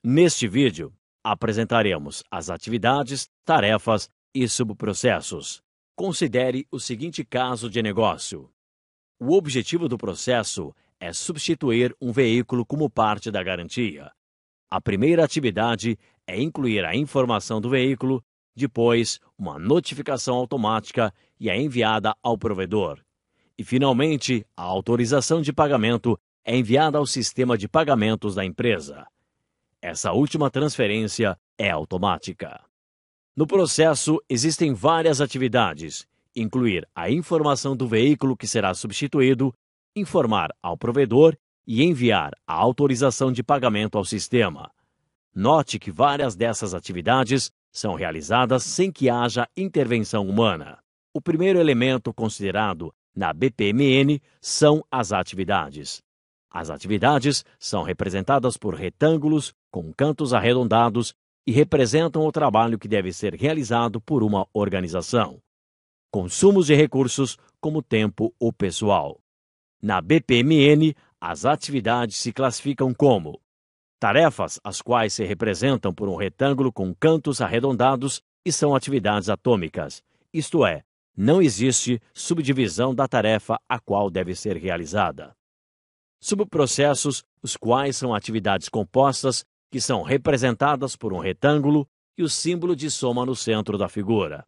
Neste vídeo, apresentaremos as atividades, tarefas e subprocessos. Considere o seguinte caso de negócio. O objetivo do processo é substituir um veículo como parte da garantia. A primeira atividade é incluir a informação do veículo, depois uma notificação automática e é enviada ao provedor. E, finalmente, a autorização de pagamento é enviada ao sistema de pagamentos da empresa. Essa última transferência é automática. No processo, existem várias atividades, incluir a informação do veículo que será substituído, informar ao provedor e enviar a autorização de pagamento ao sistema. Note que várias dessas atividades são realizadas sem que haja intervenção humana. O primeiro elemento considerado na BPMN são as atividades. As atividades são representadas por retângulos com cantos arredondados e representam o trabalho que deve ser realizado por uma organização. Consumos de recursos, como tempo ou pessoal. Na BPMN, as atividades se classificam como tarefas, as quais se representam por um retângulo com cantos arredondados e são atividades atômicas, isto é, não existe subdivisão da tarefa a qual deve ser realizada. Subprocessos, os quais são atividades compostas que são representadas por um retângulo e o símbolo de soma no centro da figura.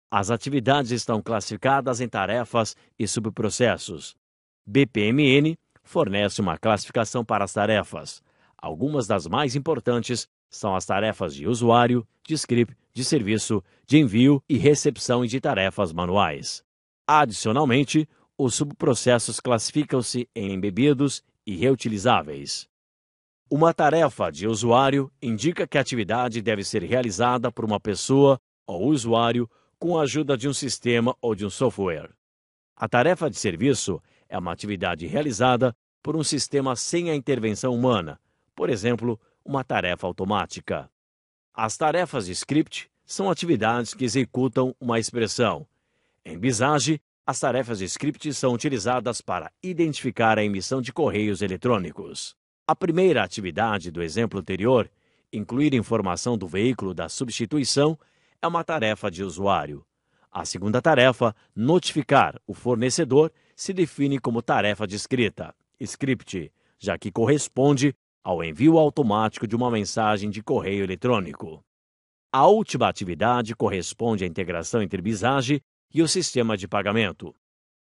As atividades estão classificadas em tarefas e subprocessos. BPMN fornece uma classificação para as tarefas. Algumas das mais importantes são as tarefas de usuário, de script, de serviço, de envio e recepção e de tarefas manuais. Adicionalmente, os subprocessos classificam-se em embebidos e reutilizáveis. Uma tarefa de usuário indica que a atividade deve ser realizada por uma pessoa ou usuário com a ajuda de um sistema ou de um software. A tarefa de serviço é uma atividade realizada por um sistema sem a intervenção humana, por exemplo, uma tarefa automática. As tarefas de script são atividades que executam uma expressão. Em Visage, as tarefas de script são utilizadas para identificar a emissão de correios eletrônicos. A primeira atividade do exemplo anterior, incluir informação do veículo da substituição, é uma tarefa de usuário. A segunda tarefa, notificar o fornecedor, se define como tarefa de escrita, script, já que corresponde ao envio automático de uma mensagem de correio eletrônico. A última atividade corresponde à integração entre Visage e o sistema de pagamento.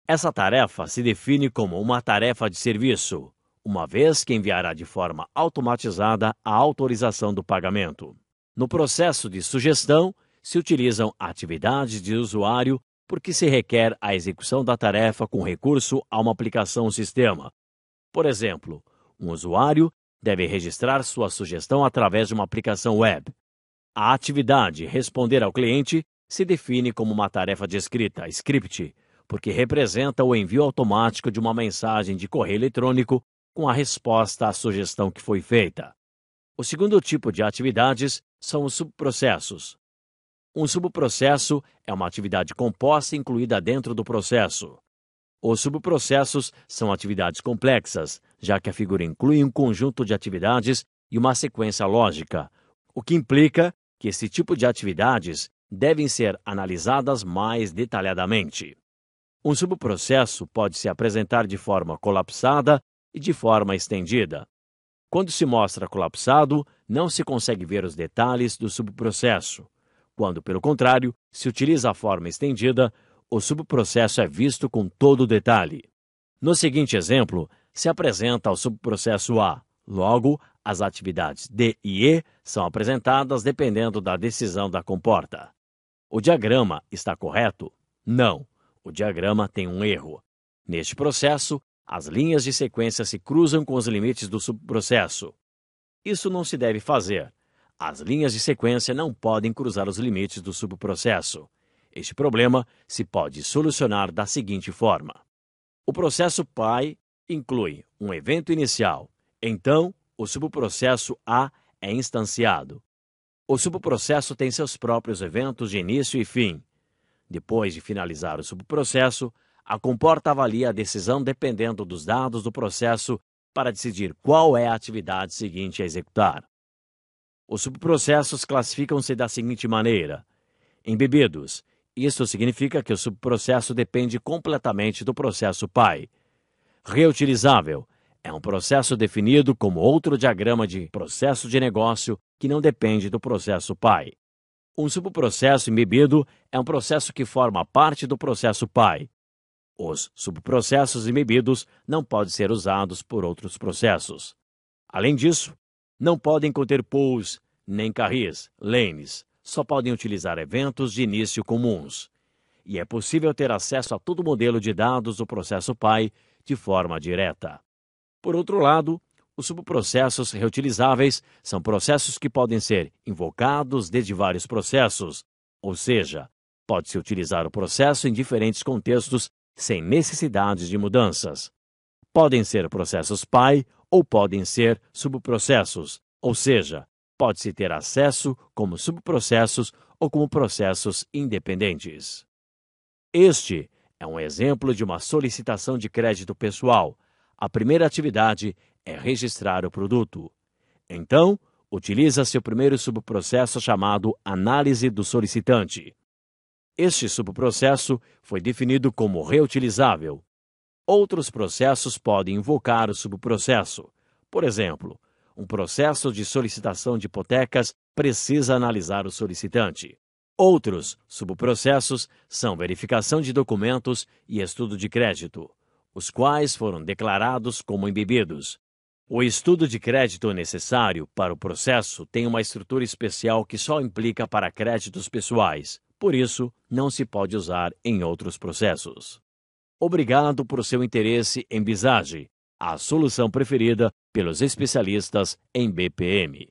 Essa tarefa se define como uma tarefa de serviço, uma vez que enviará de forma automatizada a autorização do pagamento. No processo de sugestão, se utilizam atividades de usuário porque se requer a execução da tarefa com recurso a uma aplicação ou sistema. Por exemplo, um usuário deve registrar sua sugestão através de uma aplicação web. A atividade responder ao cliente se define como uma tarefa de escrita, script, porque representa o envio automático de uma mensagem de correio eletrônico com a resposta à sugestão que foi feita. O segundo tipo de atividades são os subprocessos. Um subprocesso é uma atividade composta incluída dentro do processo. Os subprocessos são atividades complexas, já que a figura inclui um conjunto de atividades e uma sequência lógica, o que implica que esse tipo de atividades devem ser analisadas mais detalhadamente. Um subprocesso pode se apresentar de forma colapsada e de forma estendida. Quando se mostra colapsado, não se consegue ver os detalhes do subprocesso. Quando, pelo contrário, se utiliza a forma estendida, o subprocesso é visto com todo o detalhe. No seguinte exemplo, se apresenta o subprocesso A. Logo, as atividades D e E são apresentadas dependendo da decisão da comporta. O diagrama está correto? Não. O diagrama tem um erro. Neste processo, as linhas de sequência se cruzam com os limites do subprocesso. Isso não se deve fazer. As linhas de sequência não podem cruzar os limites do subprocesso. Este problema se pode solucionar da seguinte forma. O processo pai inclui um evento inicial. Então, o subprocesso A é instanciado. O subprocesso tem seus próprios eventos de início e fim. Depois de finalizar o subprocesso, a comporta avalia a decisão dependendo dos dados do processo para decidir qual é a atividade seguinte a executar. Os subprocessos classificam-se da seguinte maneira: embebidos. Isso significa que o subprocesso depende completamente do processo pai. Reutilizável. É um processo definido como outro diagrama de processo de negócio que não depende do processo pai. Um subprocesso embebido é um processo que forma parte do processo pai. Os subprocessos embebidos não podem ser usados por outros processos. Além disso, não podem conter pools, nem carris, lanes, só podem utilizar eventos de início comuns. E é possível ter acesso a todo o modelo de dados do processo pai de forma direta. Por outro lado, os subprocessos reutilizáveis são processos que podem ser invocados desde vários processos, ou seja, pode-se utilizar o processo em diferentes contextos sem necessidade de mudanças. Podem ser processos pai ou podem ser subprocessos, ou seja, pode-se ter acesso como subprocessos ou como processos independentes. Este é um exemplo de uma solicitação de crédito pessoal. A primeira atividade é registrar o produto. Então, utiliza-se o primeiro subprocesso chamado análise do solicitante. Este subprocesso foi definido como reutilizável. Outros processos podem invocar o subprocesso. Por exemplo, um processo de solicitação de hipotecas precisa analisar o solicitante. Outros subprocessos são verificação de documentos e estudo de crédito, os quais foram declarados como embebidos. O estudo de crédito necessário para o processo tem uma estrutura especial que só implica para créditos pessoais, por isso, não se pode usar em outros processos. Obrigado por seu interesse em Visage, a solução preferida pelos especialistas em BPM.